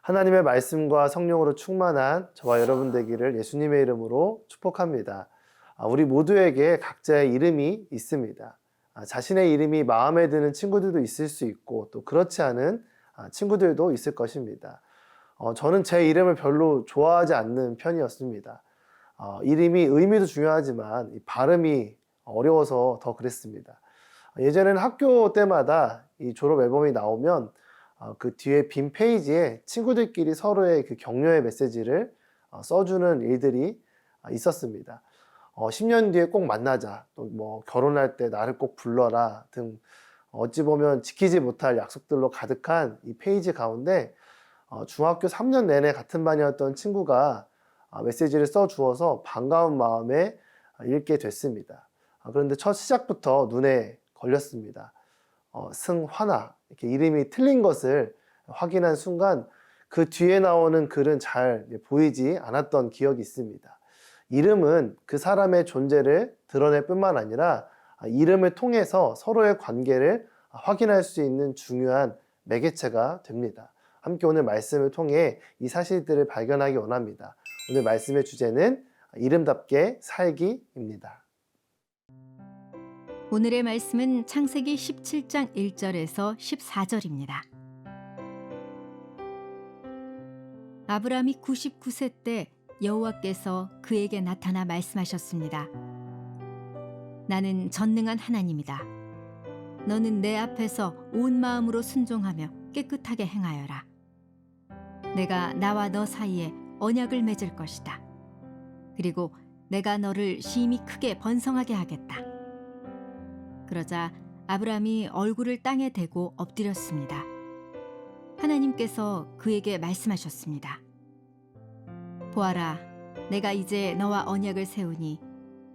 하나님의 말씀과 성령으로 충만한 저와 여러분 되기를 예수님의 이름으로 축복합니다. 우리 모두에게 각자의 이름이 있습니다. 자신의 이름이 마음에 드는 친구들도 있을 수 있고 또 그렇지 않은 친구들도 있을 것입니다. 저는 제 이름을 별로 좋아하지 않는 편이었습니다. 이름이 의미도 중요하지만 이 발음이 어려워서 더 그랬습니다. 예전에는 학교 때마다 이 졸업 앨범이 나오면 그 뒤에 빈 페이지에 친구들끼리 서로의 그 격려의 메시지를 써주는 일들이 있었습니다. 10년 뒤에 꼭 만나자, 또 뭐 결혼할 때 나를 꼭 불러라 등 어찌 보면 지키지 못할 약속들로 가득한 이 페이지 가운데 중학교 3년 내내 같은 반이었던 친구가 메시지를 써주어서 반가운 마음에 읽게 됐습니다. 그런데 첫 시작부터 눈에 걸렸습니다. 승환아 이렇게 이름이 틀린 것을 확인한 순간 그 뒤에 나오는 글은 잘 보이지 않았던 기억이 있습니다. 이름은 그 사람의 존재를 드러낼 뿐만 아니라 이름을 통해서 서로의 관계를 확인할 수 있는 중요한 매개체가 됩니다. 함께 오늘 말씀을 통해 이 사실들을 발견하기 원합니다. 오늘 말씀의 주제는 이름답게 살기입니다. 오늘의 말씀은 창세기 17장 1절에서 14절입니다. 아브라함이 99세 때 여호와께서 그에게 나타나 말씀하셨습니다. 나는 전능한 하나님이다. 너는 내 앞에서 온 마음으로 순종하며 깨끗하게 행하여라. 내가 나와 너 사이에 언약을 맺을 것이다. 그리고 내가 너를 심히 크게 번성하게 하겠다. 그러자 아브라함이 얼굴을 땅에 대고 엎드렸습니다. 하나님께서 그에게 말씀하셨습니다. 보아라, 내가 이제 너와 언약을 세우니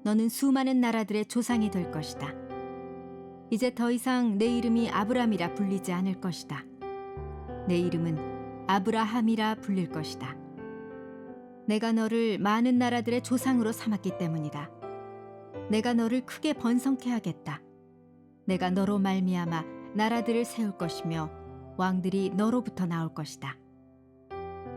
너는 수많은 나라들의 조상이 될 것이다. 이제 더 이상 내 이름이 아브라함이라 불리지 않을 것이다. 내 이름은 아브라함이라 불릴 것이다. 내가 너를 많은 나라들의 조상으로 삼았기 때문이다. 내가 너를 크게 번성케 하겠다. 내가 너로 말미암아 나라들을 세울 것이며 왕들이 너로부터 나올 것이다.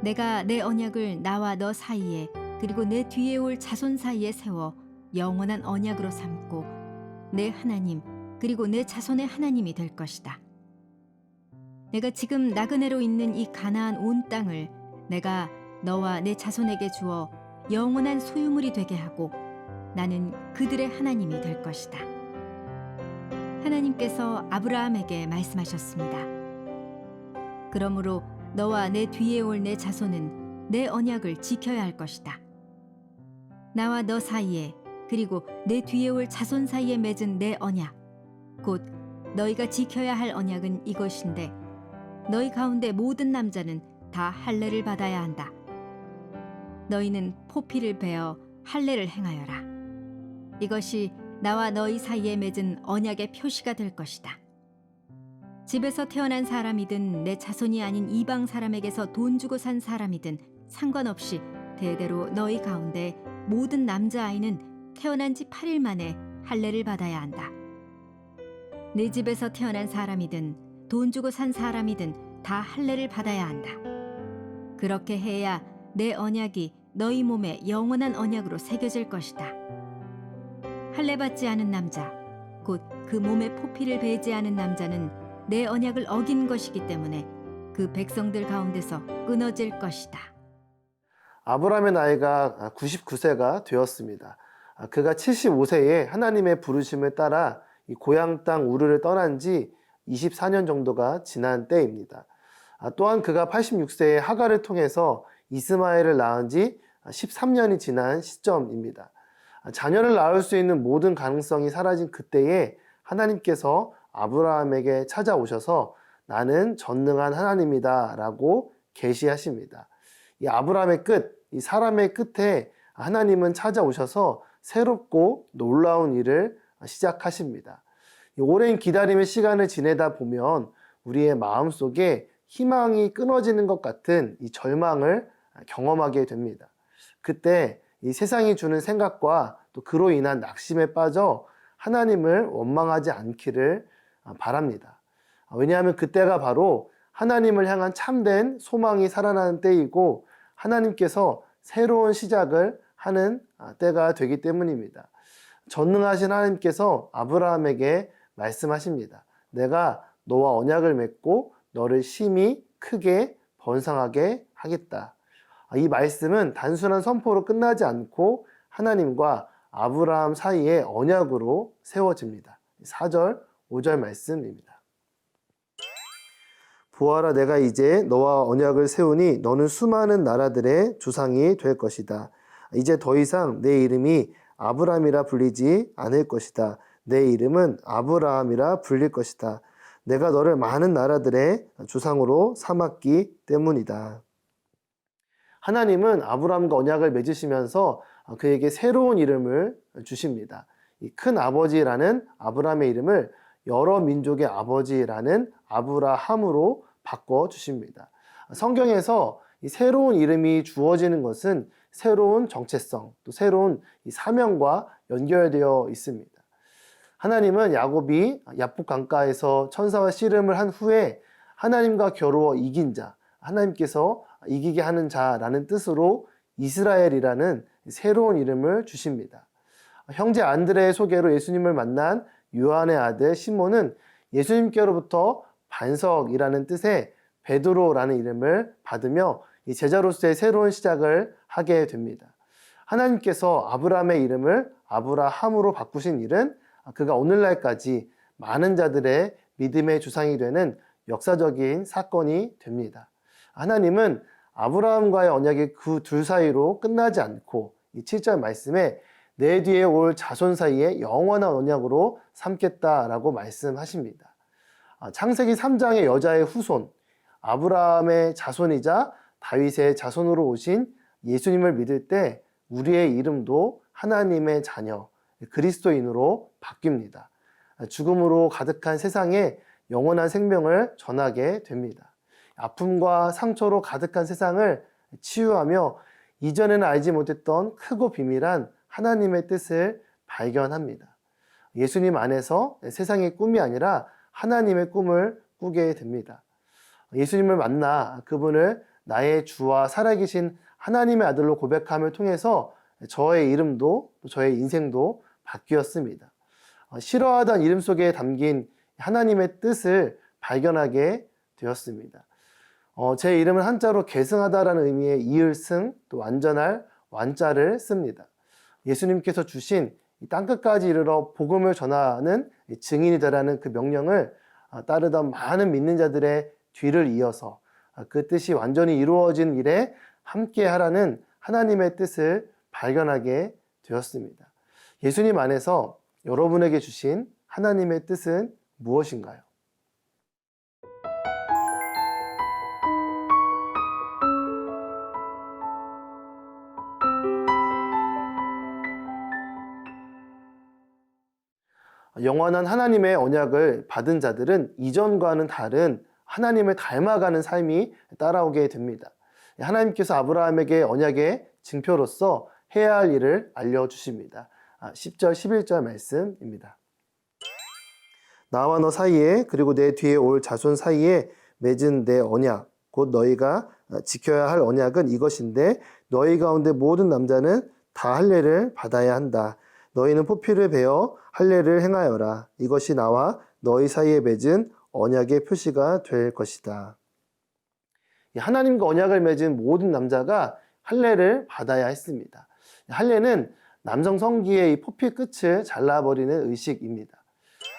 내가 내 언약을 나와 너 사이에 그리고 내 뒤에 올 자손 사이에 세워 영원한 언약으로 삼고 내 하나님 그리고 내 자손의 하나님이 될 것이다. 내가 지금 나그네로 있는 이 가나안 온 땅을 내가 너와 내 자손에게 주어 영원한 소유물이 되게 하고 나는 그들의 하나님이 될 것이다. 하나님께서 아브라함에게 말씀하셨습니다. 그러므로 너와 내 뒤에 올 내 자손은 내 언약을 지켜야 할 것이다. 나와 너 사이에 그리고 내 뒤에 올 자손 사이에 맺은 내 언약, 곧 너희가 지켜야 할 언약은 이것인데 너희 가운데 모든 남자는 다 할례를 받아야 한다. 너희는 포피를 베어 할례를 행하여라. 이것이 나와 너희 사이에 맺은 언약의 표시가 될 것이다. 집에서 태어난 사람이든 내 자손이 아닌 이방 사람에게서 돈 주고 산 사람이든 상관없이 대대로 너희 가운데 모든 남자아이는 태어난 지 8일 만에 할례를 받아야 한다. 내 집에서 태어난 사람이든 돈 주고 산 사람이든 다 할례를 받아야 한다. 그렇게 해야 내 언약이 너희 몸에 영원한 언약으로 새겨질 것이다. 할례 받지 않은 남자, 곧 그 몸에 포피를 베지 않은 남자는 내 언약을 어긴 것이기 때문에 그 백성들 가운데서 끊어질 것이다. 아브라함의 나이가 99세가 되었습니다. 그가 75세에 하나님의 부르심을 따라 이 고향 땅 우르를 떠난 지 24년 정도가 지난 때입니다. 또한 그가 86세에 하갈을 통해서 이스마엘을 낳은 지 13년이 지난 시점입니다. 자녀를 낳을 수 있는 모든 가능성이 사라진 그때에 하나님께서 아브라함에게 찾아오셔서 나는 전능한 하나님이다 라고 계시하십니다. 이 아브라함의 끝, 이 사람의 끝에 하나님은 찾아오셔서 새롭고 놀라운 일을 시작하십니다. 오랜 기다림의 시간을 지내다 보면 우리의 마음속에 희망이 끊어지는 것 같은 이 절망을 경험하게 됩니다. 그때 이 세상이 주는 생각과 또 그로 인한 낙심에 빠져 하나님을 원망하지 않기를 바랍니다. 왜냐하면 그때가 바로 하나님을 향한 참된 소망이 살아나는 때이고 하나님께서 새로운 시작을 하는 때가 되기 때문입니다. 전능하신 하나님께서 아브라함에게 말씀하십니다. 내가 너와 언약을 맺고 너를 심히 크게 번성하게 하겠다. 이 말씀은 단순한 선포로 끝나지 않고 하나님과 아브라함 사이의 언약으로 세워집니다. 4절, 5절 말씀입니다. 보아라, 내가 이제 너와 언약을 세우니 너는 수많은 나라들의 조상이 될 것이다. 이제 더 이상 내 이름이 아브라함이라 불리지 않을 것이다. 내 이름은 아브라함이라 불릴 것이다. 내가 너를 많은 나라들의 조상으로 삼았기 때문이다. 하나님은 아브라함과 언약을 맺으시면서 그에게 새로운 이름을 주십니다. 이 큰 아버지라는 아브라함의 이름을 여러 민족의 아버지라는 아브라함으로 바꿔 주십니다. 성경에서 이 새로운 이름이 주어지는 것은 새로운 정체성, 또 새로운 이 사명과 연결되어 있습니다. 하나님은 야곱이 야복 강가에서 천사와 씨름을 한 후에 하나님과 겨루어 이긴 자, 하나님께서 이기게 하는 자라는 뜻으로 이스라엘이라는 새로운 이름을 주십니다. 형제 안드레의 소개로 예수님을 만난 요한의 아들 시몬은 예수님께로부터 반석이라는 뜻의 베드로라는 이름을 받으며 이 제자로서의 새로운 시작을 하게 됩니다. 하나님께서 아브라함의 이름을 아브라함으로 바꾸신 일은 그가 오늘날까지 많은 자들의 믿음의 주상이 되는 역사적인 사건이 됩니다. 하나님은 아브라함과의 언약이 그 둘 사이로 끝나지 않고 이 7절 말씀에 내 뒤에 올 자손 사이에 영원한 언약으로 삼겠다라고 말씀하십니다. 창세기 3장의 여자의 후손, 아브라함의 자손이자 다윗의 자손으로 오신 예수님을 믿을 때 우리의 이름도 하나님의 자녀, 그리스도인으로 바뀝니다. 죽음으로 가득한 세상에 영원한 생명을 전하게 됩니다. 아픔과 상처로 가득한 세상을 치유하며 이전에는 알지 못했던 크고 비밀한 하나님의 뜻을 발견합니다. 예수님 안에서 세상의 꿈이 아니라 하나님의 꿈을 꾸게 됩니다. 예수님을 만나 그분을 나의 주와 살아계신 하나님의 아들로 고백함을 통해서 저의 이름도 저의 인생도 바뀌었습니다. 싫어하던 이름 속에 담긴 하나님의 뜻을 발견하게 되었습니다. 제 이름은 한자로 계승하다라는 의미의 이을승, 또 완전할 완자를 씁니다. 예수님께서 주신 땅끝까지 이르러 복음을 전하는 증인이 되라는 그 명령을 따르던 많은 믿는 자들의 뒤를 이어서 그 뜻이 완전히 이루어진 일에 함께 하라는 하나님의 뜻을 발견하게 되었습니다. 예수님 안에서 여러분에게 주신 하나님의 뜻은 무엇인가요? 영원한 하나님의 언약을 받은 자들은 이전과는 다른 하나님을 닮아가는 삶이 따라오게 됩니다. 하나님께서 아브라함에게 언약의 증표로서 해야 할 일을 알려주십니다. 10절, 11절 말씀입니다. 나와 너 사이에 그리고 내 뒤에 올 자손 사이에 맺은 내 언약, 곧 너희가 지켜야 할 언약은 이것인데 너희 가운데 모든 남자는 다 할례를 받아야 한다. 너희는 포피를 베어 할례를 행하여라. 이것이 나와 너희 사이에 맺은 언약의 표시가 될 것이다. 하나님과 언약을 맺은 모든 남자가 할례를 받아야 했습니다. 할례는 남성 성기의 이 포피 끝을 잘라버리는 의식입니다.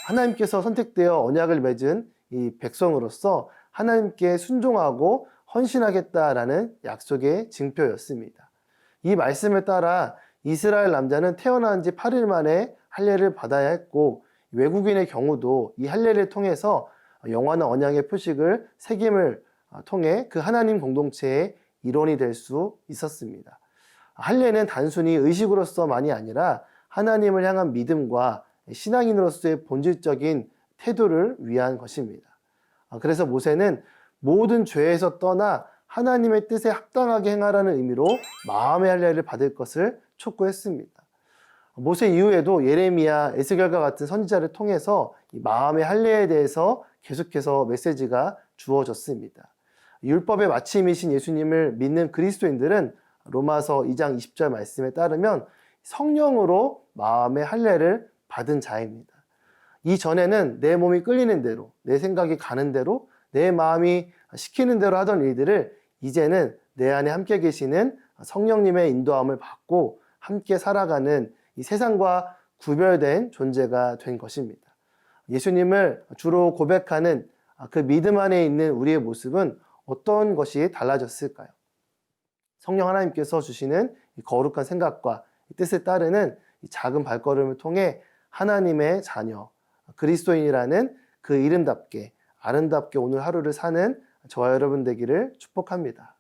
하나님께서 선택되어 언약을 맺은 이 백성으로서 하나님께 순종하고 헌신하겠다라는 약속의 증표였습니다. 이 말씀을 따라 이스라엘 남자는 태어난 지 8일 만에 할례를 받아야 했고 외국인의 경우도 이 할례를 통해서 영원한 언약의 표식을 새김을 통해 그 하나님 공동체의 일원이 될 수 있었습니다. 할례는 단순히 의식으로서만이 아니라 하나님을 향한 믿음과 신앙인으로서의 본질적인 태도를 위한 것입니다. 그래서 모세는 모든 죄에서 떠나 하나님의 뜻에 합당하게 행하라는 의미로 마음의 할례를 받을 것을 촉구했습니다. 모세 이후에도 예레미야, 에스겔과 같은 선지자를 통해서 이 마음의 할례에 대해서 계속해서 메시지가 주어졌습니다. 율법의 마침이신 예수님을 믿는 그리스도인들은 로마서 2장 20절 말씀에 따르면 성령으로 마음의 할례를 받은 자입니다. 이전에는 내 몸이 끌리는 대로, 내 생각이 가는 대로, 내 마음이 시키는 대로 하던 일들을 이제는 내 안에 함께 계시는 성령님의 인도함을 받고 함께 살아가는 이 세상과 구별된 존재가 된 것입니다. 예수님을 주로 고백하는 그 믿음 안에 있는 우리의 모습은 어떤 것이 달라졌을까요? 성령 하나님께서 주시는 이 거룩한 생각과 이 뜻에 따르는 이 작은 발걸음을 통해 하나님의 자녀, 그리스도인이라는 그 이름답게 아름답게 오늘 하루를 사는 저와 여러분 되기를 축복합니다.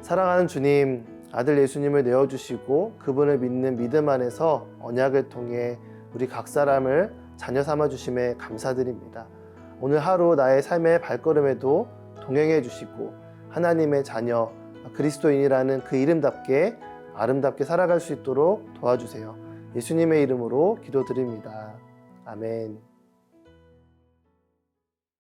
사랑하는 주님, 아들 예수님을 내어주시고 그분을 믿는 믿음 안에서 언약을 통해 우리 각 사람을 자녀 삼아 주심에 감사드립니다. 오늘 하루 나의 삶의 발걸음에도 동행해 주시고 하나님의 자녀, 그리스도인이라는 그 이름답게 아름답게 살아갈 수 있도록 도와주세요. 예수님의 이름으로 기도드립니다. 아멘.